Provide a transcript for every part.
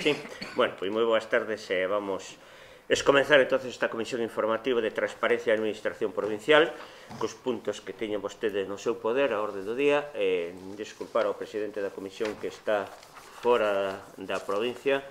Sí, bueno, pois moi boas tardes e vamos comenzar entonces esta comisión informativa de Transparencia e Administración Provincial cos puntos que teñen vostedes no seu poder a orde do día. Desculpar ao presidente da comisión que está fora da provincia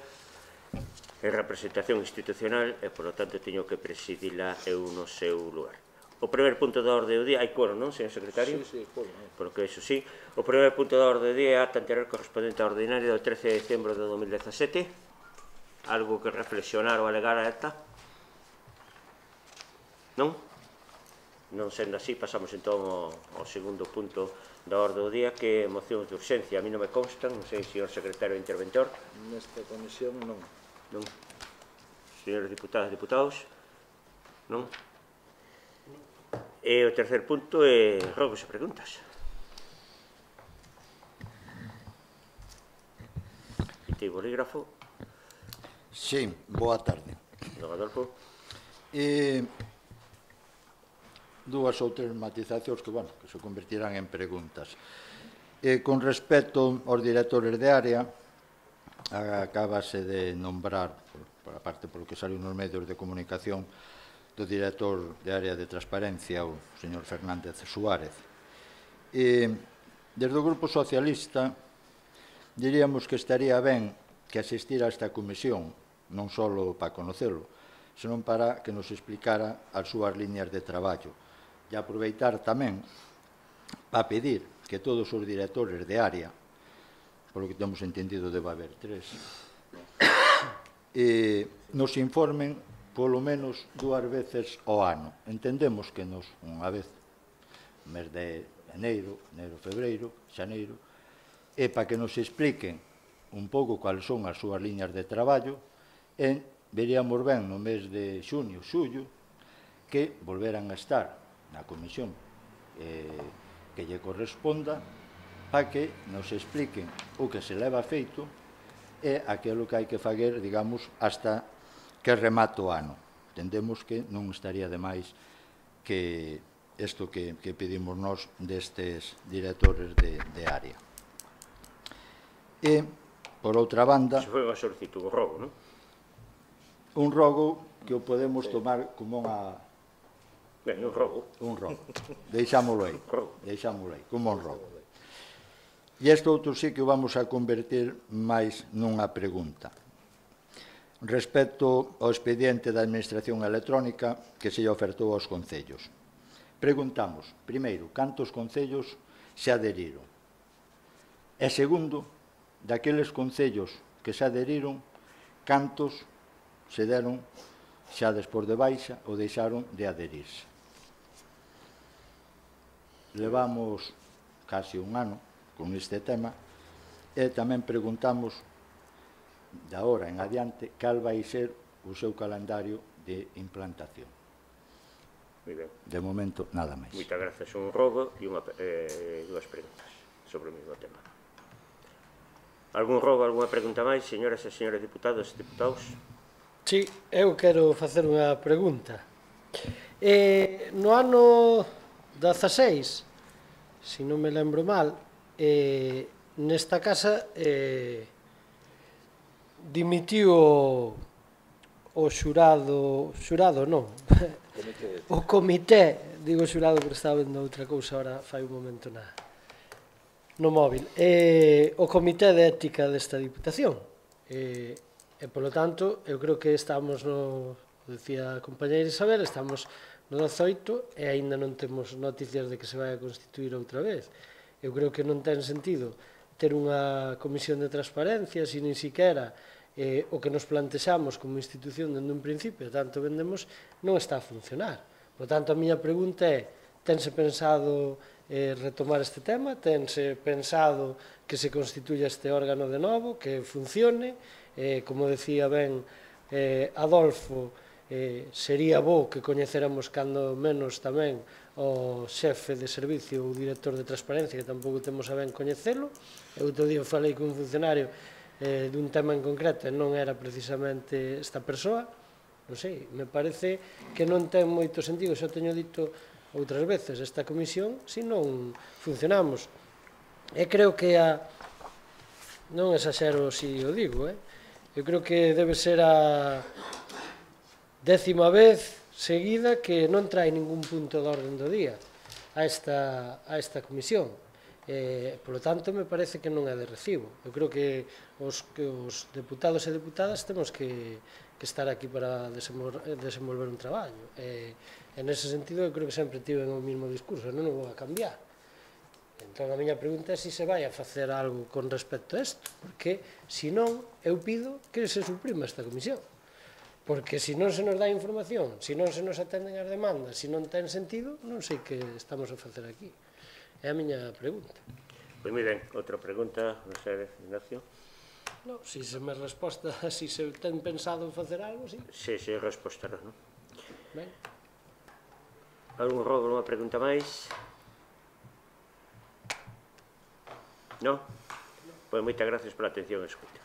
en representación institucional e, por lo tanto, teño que presidila eu no seu lugar. O primeiro punto da orde do día, hai quórum, non, señor secretario? Sí, quórum. Por que iso sí. O primeiro punto da orde do día é a ata anterior correspondente á ordinaria do 13 de diciembre de 2017. Algo que reflexionar ou alegar a esta? Non? Non sendo así, pasamos entón ao segundo punto da orde do día, que é mocións de urxencia. A mí non me constan, non sei, señor secretario e interventor. Nesta comisión non. Non. Señores diputadas e deputados? Non? E o terceiro punto é rogos e preguntas. E tem bolígrafo. Sí, boa tarde. Don Adolfo. Dúas ou tres matizacións que se convertirán en preguntas. Con respecto aos directores de área, acabase de nombrar, por a parte polo que saliu nos medios de comunicación, do director de área de transparencia, o señor Fernández Suárez. Desde o Grupo Socialista diríamos que estaría ben que asistira a esta comisión, non só para conocelo, senón para que nos explicara as súas liñas de traballo e aproveitar tamén para pedir que todos os directores de área, polo que temos entendido debe haber 3, nos informen polo menos 2 veces ao ano. Entendemos que nos unha vez, mes de enero, febreiro, xaneiro, e para que nos expliquen un pouco cuáles son as súas liñas de traballo, e veríamos ben no mes de xunio, xullo, que volveran a estar na comisión que lle corresponda para que nos expliquen o que se leva feito e aquilo que hai que fazer, digamos, hasta que remate o ano. Entendemos que non estaría de máis que isto que pedimos nós destes directores de área. E, por outra banda... Iso foi unha solicitud, un rogo, non? Un rogo que o podemos tomar como unha... Ben, un rogo. Un rogo. Deixámolo aí. Como un rogo. E isto outro sí que o vamos a convertir máis nunha pregunta. Respecto ao expediente da Administración Electrónica que se lle ofertou aos concellos. Preguntamos, primeiro, cantos concellos se adheriron? E segundo, daqueles concellos que se adheriron, cantos se deron xa despois de baixa ou deixaron de adherirse. Levamos casi un ano con este tema e tamén preguntamos de agora en adiante cal vai ser o seu calendario de implantación. De momento, nada máis. Moitas gracias. Un rogo e dúas preguntas sobre o mesmo tema. Algún rogo, algunha pregunta máis, señoras e señores diputados e deputados? Sí, eu quero facer unha pregunta. No ano 16, se non me lembro mal, nesta casa dimitiu o xurado non, o comité, digo xurado porque estaba vendo outra cousa ahora fai un momento no móvil, o comité de ética desta Diputación. E, polo tanto, eu creo que estamos decía a compañeira Isabel, estamos no 18 e aínda non temos noticias de que se vai a constituir outra vez. Eu creo que non ten sentido ter unha comisión de transparencia se nin siquiera o que nos plantexamos como institución dende un principio, tanto vendemos, non está a funcionar. Por tanto, a miña pregunta é, tense pensado retomar este tema? Tense pensado que se constituya este órgano de novo, que funcione? Como decía ben Adolfo, sería bo que coñeceramos cando menos tamén o xefe de servicio ou director de transparencia, que tampouco temos a ben coñecelo. Outro día falei con un funcionario dun tema en concreto e non era precisamente esta persoa. Non sei, me parece que non ten moito sentido, xa teño dito outras veces, esta comisión, se non funcionamos. E creo que non exagero se o digo, Eu creo que debe ser a 10ª vez seguida que non trae ningún punto de orden do día a esta comisión. Por lo tanto, me parece que non é de recibo. Eu creo que os deputados e deputadas temos que estar aquí para desenvolver un traballo. En ese sentido, eu creo que sempre tiven o mesmo discurso, non o vou a cambiar. Entón, a miña pregunta é se se vai a facer algo con respecto a isto, porque, se non, eu pido que se suprima esta comisión. Porque se non se nos dá información, se non se nos atenden as demandas, se non ten sentido, non sei que estamos a facer aquí. É a miña pregunta. Pois miren, outra pregunta, non sei, Ignacio. No, se me resposta, se se ten pensado en facer algo, sí. Sí, resposta non. Ben. Algún robo, unha pregunta máis? Non? Pois moitas gracias pola atención e escuta.